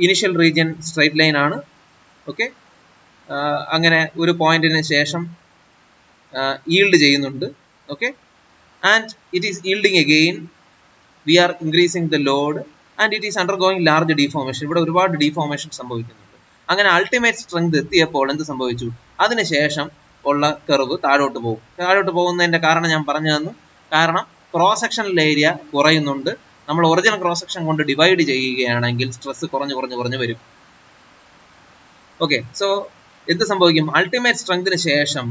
ഇനിഷ്യൽ റീജിയൻ സ്ട്രൈറ്റ് ലൈൻ ആണ്. ഓക്കെ, അങ്ങനെ ഒരു പോയിന്റിന് ശേഷം ഈൽഡ് ചെയ്യുന്നുണ്ട്. Okay, and it is yielding again, we are increasing the load and it is undergoing large deformation. ഇവിടെ ഒരുപാട് ഡീഫോമേഷൻ സംഭവിക്കുന്നുണ്ട്. അങ്ങനെ അൾട്ടിമേറ്റ് സ്ട്രെങ്ത് എത്തിയപ്പോൾ എന്ത് സംഭവിച്ചു? അതിനുശേഷം ഉള്ള കർവ് താഴോട്ട് പോകും. താഴോട്ട് പോകുന്നതിന്റെ കാരണം ഞാൻ പറഞ്ഞു തന്നു. കാരണം ക്രോസ് സെക്ഷണൽ ഏരിയ കുറയുന്നുണ്ട്. നമ്മൾ ഒറിജിനൽ ക്രോസ് സെക്ഷൻ കൊണ്ട് ഡിവൈഡ് ചെയ്യുകയാണെങ്കിൽ സ്ട്രെസ് കുറഞ്ഞു വരും. ഓക്കെ, സോ എന്ത് സംഭവിക്കും? അൾട്ടിമേറ്റ് സ്ട്രെങ്തിന് ശേഷം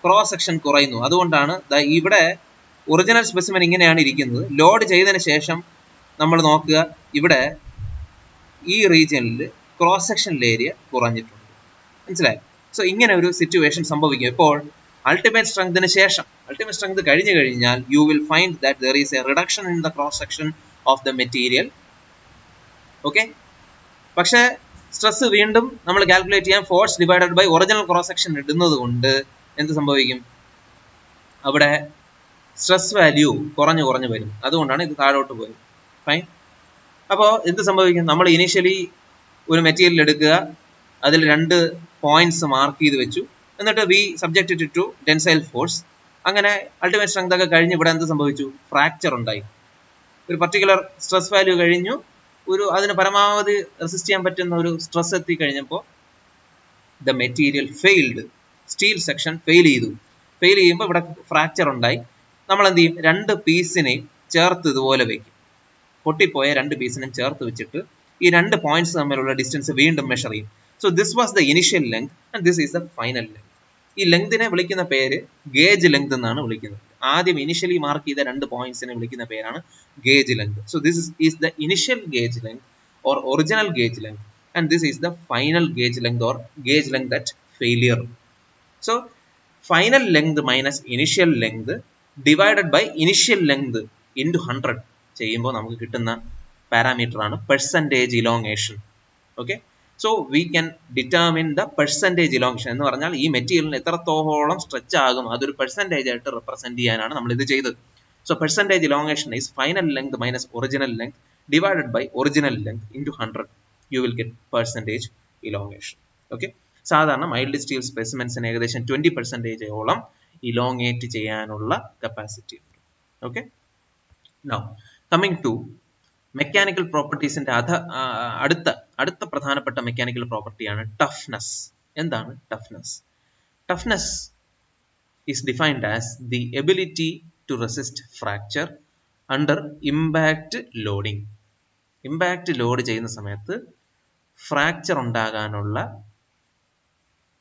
ക്രോസ് സെക്ഷൻ കുറയുന്നു. അതുകൊണ്ടാണ് ഇവിടെ ഒറിജിനൽ സ്പെസിമെൻ ഇങ്ങനെയാണ് ഇരിക്കുന്നത്. ലോഡ് ചെയ്തതിന് ശേഷം നമ്മൾ നോക്കുക, ഇവിടെ ഈ റീജിയനിൽ ക്രോസ് സെക്ഷണൽ ഏരിയ കുറഞ്ഞിട്ടുണ്ട്. മനസ്സിലായി? സോ ഇങ്ങനെ ഒരു സിറ്റുവേഷൻ സംഭവിക്കും. ഇപ്പോൾ അൾട്ടിമേറ്റ് സ്ട്രെങ്ത് കഴിഞ്ഞു കഴിഞ്ഞാൽ you will find that there is a reduction in the cross section of the material. Okay, പക്ഷേ സ്ട്രെസ് വീണ്ടും നമ്മൾ കാൽക്കുലേറ്റ് ചെയ്യാൻ force divided by original cross section ഇടുന്നത് കൊണ്ട് എന്ത് സംഭവിക്കും? അവിടെ സ്ട്രെസ് വാല്യൂ കുറഞ്ഞു വരും. അതുകൊണ്ടാണ് ഇത് താഴോട്ട് പോയത്. ഫൈൻ. അപ്പോൾ എന്ത് സംഭവിക്കും? നമ്മൾ ഇനീഷ്യലി ഒരു മെറ്റീരിയൽ എടുക്കുക, അതിൽ 2 പോയിന്റ്സ് മാർക്ക് ചെയ്ത് വെച്ചു, എന്നിട്ട് we subject to tensile force. അങ്ങനെ അൾട്ടിമേറ്റ് സ്ട്രെങ്ത് ഒക്കെ കഴിഞ്ഞ് ഇവിടെ എന്ത് സംഭവിച്ചു? ഫ്രാക്ചർ ഉണ്ടായി. ഒരു പർട്ടിക്കുലർ സ്ട്രെസ് വാല്യൂ കഴിഞ്ഞു, അതിന് പരമാവധി റെസിസ്റ്റ് ചെയ്യാൻ പറ്റുന്ന ഒരു സ്ട്രെസ് എത്തി കഴിഞ്ഞപ്പോൾ the material failed. Steel section fail ചെയ്യുമ്പോൾ ഇവിടെ ഫ്രാക്ചർ ഉണ്ടായി. നമ്മൾ എന്ത് ചെയ്യും? 2 പീസിനെയും ചേർത്ത് ഇതുപോലെ വയ്ക്കും. പൊട്ടിപ്പോയ 2 പീസിനെയും ചേർത്ത് വെച്ചിട്ട് ഈ 2 പോയിന്റ്സ് തമ്മിലുള്ള ഡിസ്റ്റൻസ് വീണ്ടും മെഷർ ചെയ്യും. So this was the initial length and this is the final length. ഈ ലെങ്തിനെ വിളിക്കുന്ന പേര് ഗേജ് ലെങ്ത് എന്നാണ് വിളിക്കുന്നത്. ആദ്യം ഇനിഷ്യലി മാർക്ക് ചെയ്ത 2 പോയിന്റ്സിനെ വിളിക്കുന്ന പേരാണ് gauge length. So this is the initial gauge length or original gauge length and this is the final gauge length or gauge length at failure. So final length minus initial length divided by initial length into 100 ചെയ്യുമ്പോൾ നമുക്ക് കിട്ടുന്ന പാരാമീറ്റർ ആണ് percentage elongation. Okay, so we can determine the percentage elongation എന്ന് പറഞ്ഞാൽ ഈ മെറ്റീരിയലിന് എത്രത്തോളം സ്ട്രെച്ച് ആകും അതൊരു പെർസെൻറ്റേജ് ആയിട്ട് റെപ്രസെന്റ് ചെയ്യാനാണ് നമ്മൾ ഇത് ചെയ്തത്. So percentage elongation is final length minus original length divided by original length into 100. You will get percentage elongation. Okay, സാധാരണ മൈൽഡ് സ്റ്റീൽ സ്പെസിമെൻസിന് ഏകദേശം 20% ഇലോങ്ങേറ്റ് ചെയ്യാനുള്ള കപ്പാസിറ്റി ഉണ്ട്. Okay, now coming to mechanical പ്രോപ്പർട്ടീസിന്റെ അടുത്ത പ്രധാനപ്പെട്ട മെക്കാനിക്കൽ പ്രോപ്പർട്ടിയാണ് ടഫ്നെസ്. എന്താണ് toughness? Toughness is defined as the ability to resist fracture under impact loading. Impact load ചെയ്യുന്ന സമയത്ത് ഫ്രാക്ചർ ഉണ്ടാകാനുള്ള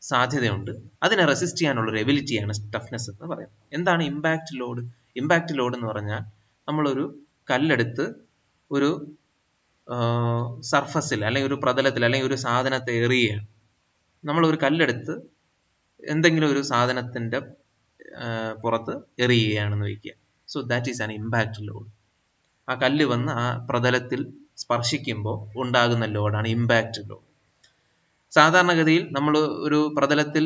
സാധ്യതയുണ്ട്. അതിനെ റെസിസ്റ്റ് ചെയ്യാനുള്ള ഒരു എബിലിറ്റിയാണ് ടഫ്നെസ് എന്ന് പറയുന്നത്. എന്താണ് ഇമ്പാക്റ്റ് ലോഡ്? ഇമ്പാക്റ്റ് ലോഡ് എന്ന് പറഞ്ഞാൽ നമ്മളൊരു കല്ലെടുത്ത് ഒരു സർഫസിൽ അല്ലെങ്കിൽ ഒരു പ്രതലത്തിൽ അല്ലെങ്കിൽ ഒരു സാധനത്തെ എറിയുകയാണ്. നമ്മളൊരു കല്ലെടുത്ത് എന്തെങ്കിലും ഒരു സാധനത്തിന്റെ പുറത്ത് എറിയുകയാണെന്ന് വയ്ക്കുക. So that is an impact load. ആ കല്ല് വന്ന് ആ പ്രതലത്തിൽ സ്പർശിക്കുമ്പോൾ ഉണ്ടാകുന്ന ലോഡാണ് ഇമ്പാക്റ്റ് ലോഡ്. സാധാരണഗതിയിൽ നമ്മൾ ഒരു പ്രതലത്തിൽ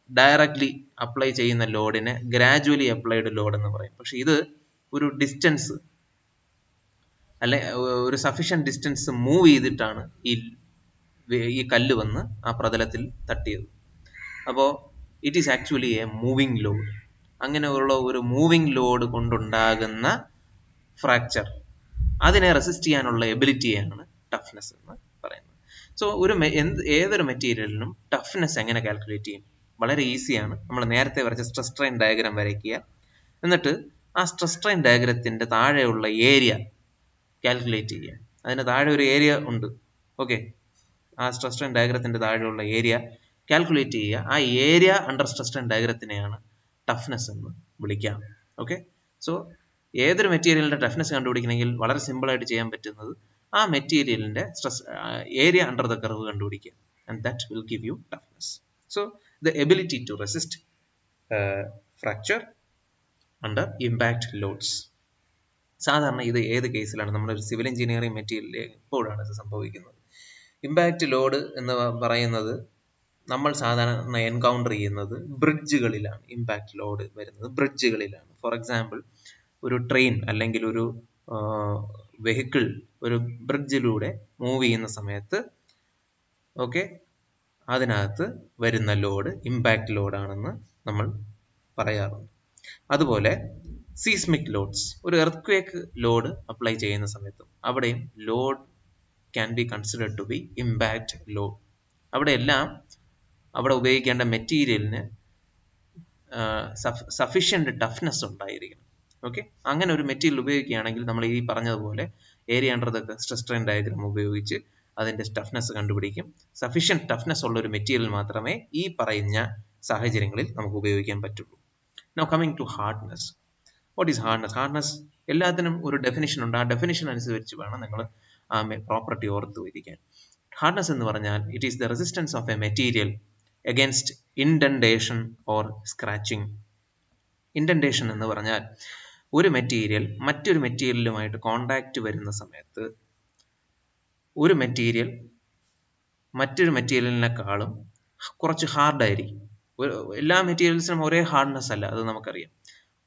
ഡയറക്ട്ലി അപ്ലൈ ചെയ്യുന്ന ലോഡിനെ ഗ്രാജുവലി അപ്ലൈഡ് ലോഡ് എന്ന് പറയും. പക്ഷെ ഇത് ഒരു ഡിസ്റ്റൻസ് അല്ലെ ഒരു സഫീഷ്യന്റ് ഡിസ്റ്റൻസ് മൂവ് ചെയ്തിട്ടാണ് ഈ കല്ല് വന്ന് ആ പ്രതലത്തിൽ തട്ടിയത്. അപ്പോൾ it is actually A moving load. അങ്ങനെയുള്ള ഒരു മൂവിങ് ലോഡ് കൊണ്ടുണ്ടാകുന്ന ഫ്രാക്ചർ, അതിനെ റെസിസ്റ്റ് ചെയ്യാനുള്ള എബിലിറ്റിയാണ് ടഫ്നെസ് എന്ന് പറയുന്നത്. സോ ഏതൊരു മെറ്റീരിയലിനും ടഫ്നെസ് എങ്ങനെ കാൽക്കുലേറ്റ് ചെയ്യും? വളരെ ഈസിയാണ്. നമ്മൾ നേരത്തെ വരച്ച സ്ട്രെസ് സ്ട്രെയിൻ ഡയഗ്രാം വരയ്ക്കുക. എന്നിട്ട് ആ സ്ട്രെസ് സ്ട്രെയിൻ ഡയഗ്രത്തിന്റെ താഴെയുള്ള ഏരിയ കാൽക്കുലേറ്റ് ചെയ്യുക. അതിന് താഴെ ഒരു ഏരിയ ഉണ്ട്. ഓക്കെ, ആ സ്ട്രെസ് സ്ട്രെയിൻ ഡയഗ്രത്തിന്റെ താഴെയുള്ള ഏരിയ കാൽക്കുലേറ്റ് ചെയ്യുക. ആ ഏരിയ അണ്ടർ സ്ട്രെസ് സ്ട്രെയിൻ ഡയഗ്രത്തിനെയാണ് ടഫ്നെസ് എന്ന് വിളിക്കാം. ഓക്കെ, സോ ഏതൊരു മെറ്റീരിയലിന്റെ ടഫ്നെസ് കണ്ടുപിടിക്കണമെങ്കിൽ വളരെ സിമ്പിൾ ആയിട്ട് ചെയ്യാൻ പറ്റുന്നത് ആ മെറ്റീരിയലിന്റെ stress area under the curve കണ്ടുപിടിക്കുക. And that will give you toughness. So the ability to resist fracture under impact loads. സാധാരണ ഇത് ഏത് കേസിലാണ്? നമ്മുടെ സിവിൽ എഞ്ചിനീയറിംഗ് മെറ്റീരിയലിൽ എപ്പോഴാണ് ഇത് സംഭവിക്കുന്നത്? ഇമ്പാക്റ്റ് ലോഡ് എന്ന് പറയുന്നത് നമ്മൾ സാധാരണ എൻകൗണ്ടർ ചെയ്യുന്നത് ബ്രിഡ്ജുകളിലാണ്. ഇമ്പാക്റ്റ് ലോഡ് വരുന്നത് ബ്രിഡ്ജുകളിലാണ്. ഫോർ എക്സാമ്പിൾ, ഒരു ട്രെയിൻ അല്ലെങ്കിൽ ഒരു വെഹിക്കിൾ ഒരു ബ്രിഡ്ജിലൂടെ മൂവ് ചെയ്യുന്ന സമയത്ത് ഓക്കെ, അതിനകത്ത് വരുന്ന ലോഡ് ഇമ്പാക്റ്റ് ലോഡാണെന്ന് നമ്മൾ പറയാറുണ്ട്. അതുപോലെ സീസ്മിക് ലോഡ്സ്, ഒരു എർത്ത്ക്വേക്ക് ലോഡ് അപ്ലൈ ചെയ്യുന്ന സമയത്തും അവിടെയും load can be considered to be impact load. അവിടെ ഉപയോഗിക്കേണ്ട മെറ്റീരിയലിന് സഫീഷ്യന്റ് ടഫ്നെസ് ഉണ്ടായിരിക്കണം. ഓക്കെ, അങ്ങനെ ഒരു മെറ്റീരിയൽ ഉപയോഗിക്കുകയാണെങ്കിൽ നമ്മൾ ഈ പറഞ്ഞതുപോലെ area under the stress strain diagram ഉപയോഗിച്ച് അതിന്റെ ടഫ്നെസ് കണ്ടുപിടിക്കും. സഫീഷ്യന്റ് ടഫ്നെസ് ഉള്ള ഒരു മെറ്റീരിയൽ മാത്രമേ ഈ പറയുന്ന സാഹചര്യങ്ങളിൽ നമുക്ക് ഉപയോഗിക്കാൻ പറ്റുള്ളൂ. Now coming to hardness. What is hardness? Hardness എല്ലാത്തിനും ഒരു ഡെഫിനിഷൻ ഉണ്ട്. ആ ഡെഫിനിഷൻ അനുസരിച്ച് വേണം നിങ്ങൾ ആ പ്രോപ്പർട്ടി ഓർത്ത് വയ്ക്കാൻ. ഹാർഡ്നെസ് എന്ന് പറഞ്ഞാൽ it is the resistance of a material against indentation or scratching. Indentation എന്ന് പറഞ്ഞാൽ ഒരു മെറ്റീരിയൽ മറ്റൊരു മെറ്റീരിയലുമായിട്ട് കോണ്ടാക്ട് വരുന്ന സമയത്ത് ഒരു മെറ്റീരിയൽ മറ്റൊരു മെറ്റീരിയലിനെക്കാളും കുറച്ച് ഹാർഡായിരിക്കും. എല്ലാ മെറ്റീരിയൽസിനും ഒരേ ഹാർഡ്നെസ് അല്ല, അത് നമുക്കറിയാം.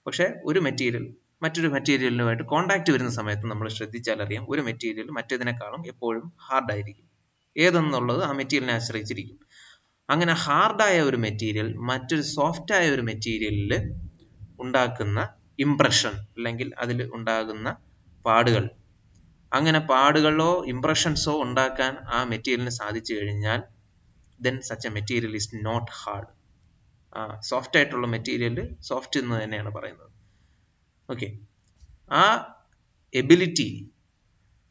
പക്ഷെ ഒരു മെറ്റീരിയൽ മറ്റൊരു മെറ്റീരിയലുമായിട്ട് കോണ്ടാക്ട് വരുന്ന സമയത്ത് നമ്മൾ ശ്രദ്ധിച്ചാൽ അറിയാം ഒരു മെറ്റീരിയൽ മറ്റേതിനേക്കാളും എപ്പോഴും ഹാർഡായിരിക്കും. ഏതെന്നുള്ളത് ആ മെറ്റീരിയലിനെ ആശ്രയിച്ചിരിക്കും. അങ്ങനെ ഹാർഡായ ഒരു മെറ്റീരിയൽ മറ്റൊരു സോഫ്റ്റായ ഒരു മെറ്റീരിയലിൽ ഉണ്ടാക്കുന്ന ഇംപ്രഷൻ അല്ലെങ്കിൽ അതിൽ ഉണ്ടാകുന്ന പാടുകൾ, അങ്ങനെ പാടുകളോ ഇംപ്രഷൻസോ ഉണ്ടാക്കാൻ ആ മെറ്റീരിയലിന് സാധിച്ചു കഴിഞ്ഞാൽ then such a material is not hard. Soft ആയിട്ടുള്ള മെറ്റീരിയൽ സോഫ്റ്റ് എന്ന് തന്നെയാണ് പറയുന്നത്. ഓക്കെ, ആ ability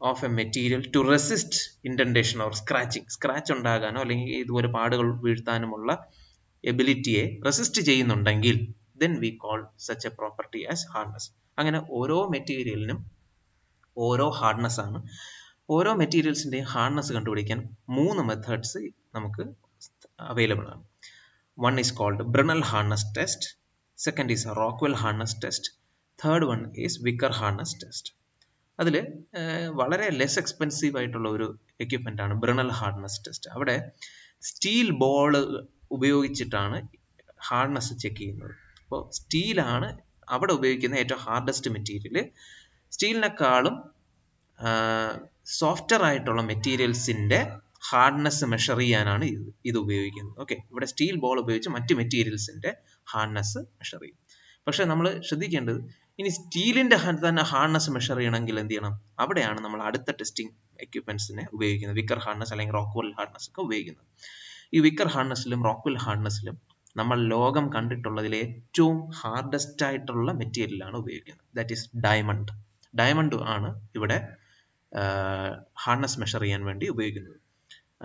of a material to resist indentation or scratching, scratch ഉണ്ടാകാനോ അല്ലെങ്കിൽ ഇതുപോലെ പാടുകൾ വീഴ്ത്താനുമുള്ള എബിലിറ്റിയെ റെസിസ്റ്റ് ചെയ്യുന്നുണ്ടെങ്കിൽ then we call such a property as hardness. അങ്ങനെ ഓരോ മെറ്റീരിയലിനും ഓരോ ഹാർഡ്നെസ് ആണ്. ഓരോ മെറ്റീരിയൽസിന്റെയും ഹാർഡ്നെസ് കണ്ടുപിടിക്കാൻ 3 മെത്തേഡ്സ് നമുക്ക് അവൈലബിൾ ആണ്. One is called Brinell hardness test, second is Rockwell hardness test, third one is Vickers hardness test. അതിൽ വളരെ ലെസ് എക്സ്പെൻസീവ് ആയിട്ടുള്ള ഒരു എക്യുപ്മെന്റ് ആണ് Brinell hardness test. അവിടെ സ്റ്റീൽ ബോൾ ഉപയോഗിച്ചിട്ടാണ് ഹാർഡ്നെസ് ചെക്ക് ചെയ്യുന്നത്. അപ്പോൾ സ്റ്റീലാണ് അവിടെ ഉപയോഗിക്കുന്ന ഏറ്റവും ഹാർഡസ്റ്റ് മെറ്റീരിയൽ. സ്റ്റീലിനെക്കാളും സോഫ്റ്റർ ആയിട്ടുള്ള മെറ്റീരിയൽസിന്റെ ഹാർഡ്നെസ് മെഷർ ചെയ്യാനാണ് ഇത് ഉപയോഗിക്കുന്നത്. ഓക്കെ, ഇവിടെ സ്റ്റീൽ ബോൾ ഉപയോഗിച്ച് മറ്റ് മെറ്റീരിയൽസിന്റെ ഹാർഡ്നെസ് മെഷർ ചെയ്യും. പക്ഷെ നമ്മൾ ശ്രദ്ധിക്കേണ്ടത്, ഇനി സ്റ്റീലിന്റെ തന്നെ ഹാർഡ്നെസ് മെഷർ ചെയ്യണമെങ്കിൽ എന്ത് ചെയ്യണം? അവിടെയാണ് നമ്മൾ അടുത്ത ടെസ്റ്റിംഗ് എക്യുപ്മെന്റ്സിനെ ഉപയോഗിക്കുന്നത്. വിക്കർ ഹാർഡ്നെസ് അല്ലെങ്കിൽ റോക്ക്വെൽ ഹാർഡ്നെസ് ഒക്കെ ഉപയോഗിക്കുന്നത്. ഈ വിക്കർ ഹാർഡ്നെസ്സിലും റോക്ക്വെൽ ഹാർഡ്നെസ്സിലും നമ്മൾ ലോകം കണ്ടിട്ടുള്ളതിൽ ഏറ്റവും ഹാർഡസ്റ്റ് ആയിട്ടുള്ള മെറ്റീരിയലാണ് ഉപയോഗിക്കുന്നത്. That is diamond. ഡയമണ്ട് ആണ് ഇവിടെ ഹാർഡ്നെസ് മെഷർ ചെയ്യാൻ വേണ്ടി ഉപയോഗിക്കുന്നത്.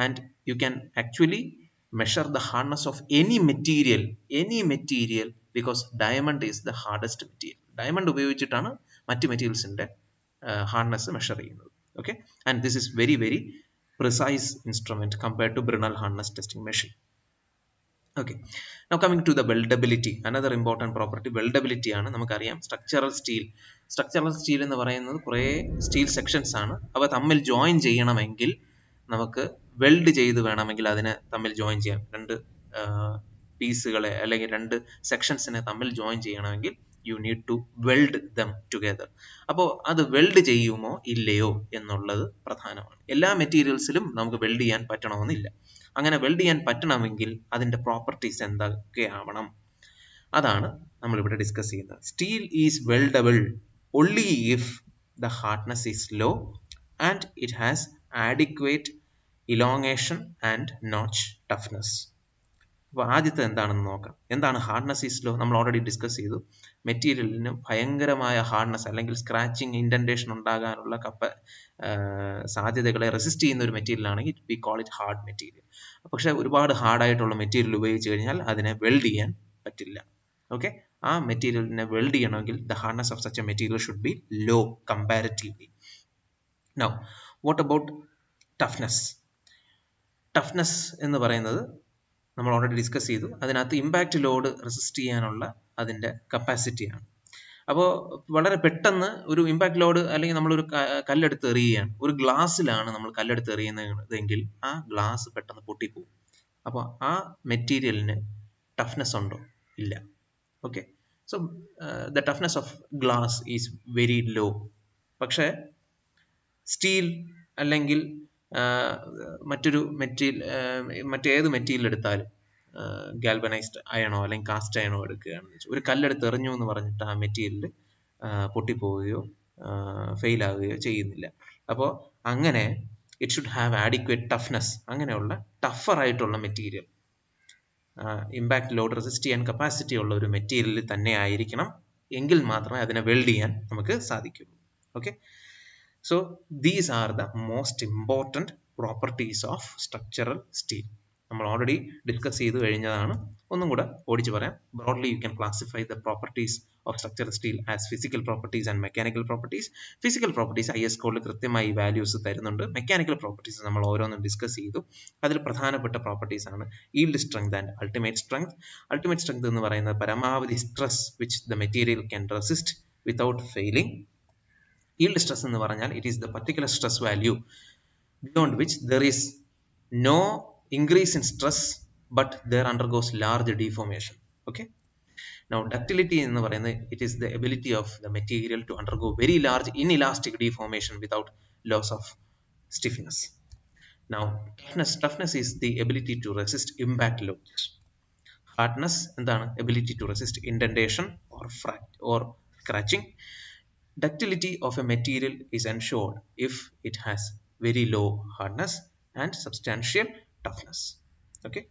And you can actually measure the hardness of any material because diamond is the hardest material. Diamond ഉപയോഗിച്ചിട്ടാണ് മറ്റ് മെറ്റീരിയൽസിന്റെ ഹാർഡ്നെസ് മെഷർ ചെയ്യുന്നത്. Okay, and this is very very precise instrument compared to Brinell hardness testing machine. Okay, now coming to the weldability, another important property weldability ആണ്. നമുക്കറിയാം സ്ട്രക്ചറൽ സ്റ്റീൽ എന്ന് പറയുന്നത് കുറേ സ്റ്റീൽ സെക്ഷൻസ് ആണ്. അവ തമ്മിൽ ജോയിൻ ചെയ്യണമെങ്കിൽ നമുക്ക് വെൽഡ് ചെയ്ത് വേണമെങ്കിൽ അതിനെ തമ്മിൽ ജോയിൻ ചെയ്യാം. രണ്ട് പീസുകളെ അല്ലെങ്കിൽ രണ്ട് സെക്ഷൻസിനെ തമ്മിൽ ജോയിൻ ചെയ്യണമെങ്കിൽ you need to weld them together. അപ്പോൾ അത് വെൽഡ് ചെയ്യുമോ ഇല്ലയോ എന്നുള്ളത് പ്രധാനമാണ്. എല്ലാ മെറ്റീരിയൽസിലും നമുക്ക് വെൽഡ് ചെയ്യാൻ പറ്റണമെന്നില്ല. അങ്ങനെ വെൽഡ് ചെയ്യാൻ പറ്റണമെങ്കിൽ അതിന്റെ പ്രോപ്പർട്ടീസ് എന്തൊക്കെയാവണം, അതാണ് നമ്മളിവിടെ ഡിസ്കസ് ചെയ്യുന്നത്. Steel is weldable only if the hardness is low and it has adequate elongation and notch toughness. അപ്പോൾ ആദ്യത്തെ എന്താണെന്ന് നോക്കാം. എന്താണ് ഹാർഡ്നെസ് ഈസ് ലോ? നമ്മൾ ഓൾറെഡി ഡിസ്കസ് ചെയ്തു. മെറ്റീരിയലിന് ഭയങ്കരമായ ഹാർഡ്നെസ് അല്ലെങ്കിൽ സ്ക്രാച്ചിങ്, ഇൻഡന്റേഷൻ ഉണ്ടാകാനുള്ള സാധ്യതകളെ റെസിസ്റ്റ് ചെയ്യുന്ന ഒരു മെറ്റീരിയൽ ആണെങ്കിൽ we call it hard material. പക്ഷെ ഒരുപാട് ഹാർഡായിട്ടുള്ള മെറ്റീരിയൽ ഉപയോഗിച്ച് കഴിഞ്ഞാൽ അതിനെ വെൽഡ് ചെയ്യാൻ പറ്റില്ല. ഓക്കെ, ആ മെറ്റീരിയലിനെ വെൽഡ് ചെയ്യണമെങ്കിൽ the hardness of such a material should be low comparatively. Now what about toughness? Toughness എന്ന് പറയുന്നത് നമ്മൾ ഓൾറെഡി ഡിസ്കസ് ചെയ്തു. അതിനകത്ത് ഇമ്പാക്റ്റ് ലോഡ് റെസിസ്റ്റ് ചെയ്യാനുള്ള അതിൻ്റെ കപ്പാസിറ്റിയാണ്. അപ്പോൾ വളരെ പെട്ടെന്ന് ഒരു ഇമ്പാക്റ്റ് ലോഡ്, അല്ലെങ്കിൽ നമ്മളൊരു കല്ലെടുത്ത് എറിയുകയാണ്, ഒരു ഗ്ലാസ്സിലാണ് നമ്മൾ കല്ലെടുത്ത് എറിയുന്നതെങ്കിൽ ആ ഗ്ലാസ് പെട്ടെന്ന് പൊട്ടിപ്പോകും. അപ്പോൾ ആ മെറ്റീരിയലിന് ടഫ്നെസ് ഉണ്ടോ? ഇല്ല. Okay, so the toughness of glass is very low. പക്ഷേ സ്റ്റീൽ അല്ലെങ്കിൽ മറ്റേത് മെറ്റീരിയൽ എടുത്താലും, ഗാൽവനൈസ്ഡ് അയണോ അല്ലെങ്കിൽ കാസ്റ്റ് അയണോ എടുക്കുകയാണെന്ന് വെച്ചാൽ, ഒരു കല്ലെടുത്ത് എറിഞ്ഞു എന്ന് പറഞ്ഞിട്ട് ആ മെറ്റീരിയൽ പൊട്ടിപ്പോവുകയോ ഫെയിൽ ആവുകയോ ചെയ്യുന്നില്ല. അപ്പോൾ അങ്ങനെ it should have adequate toughness. അങ്ങനെയുള്ള ടഫർ ആയിട്ടുള്ള മെറ്റീരിയൽ, ഇമ്പാക്ട് ലോഡ് റെസിസ്റ്റ് ചെയ്യാൻ കപ്പാസിറ്റി ഉള്ള ഒരു മെറ്റീരിയൽ തന്നെ ആയിരിക്കണം. എങ്കിൽ മാത്രമേ അതിനെ വെൽഡ് ചെയ്യാൻ നമുക്ക് സാധിക്കുള്ളൂ. Okay, so these are the most important properties of structural steel. നമ്മൾ ഓൾറെഡി ഡിസ്കസ് ചെയ്ത് കഴിഞ്ഞതാണ്. ഒന്നും കൂടെ ഓടിച്ചു പറയാം. Broadly you can classify the properties of structural steel as physical properties and mechanical properties. Physical properties IS കോഡിൽ കൃത്യമായി വാല്യൂസ് തരുന്നുണ്ട്. മെക്കാനിക്കൽ പ്രോപ്പർട്ടീസ് നമ്മൾ ഓരോന്നും ഡിസ്കസ് ചെയ്തു. അതിൽ പ്രധാനപ്പെട്ട പ്രോപ്പർട്ടീസ് ആണ് yield strength and ultimate strength. Ultimate strength എന്ന് പറയുന്നത് പരമാവധി stress which the material can resist without failing. Yield stress എന്ന് പറഞ്ഞാൽ it is the particular stress value beyond which there is no increase in stress but there undergoes large deformation. Okay, now ductility എന്ന് പറയുന്നത് it is the ability of the material to undergo very large inelastic deformation without loss of stiffness. Now toughness is the ability to resist impact loads. Hardness എന്താണ്? Ability to resist indentation or scratching. Ductility of a material is ensured if it has very low hardness and substantial toughness. Okay,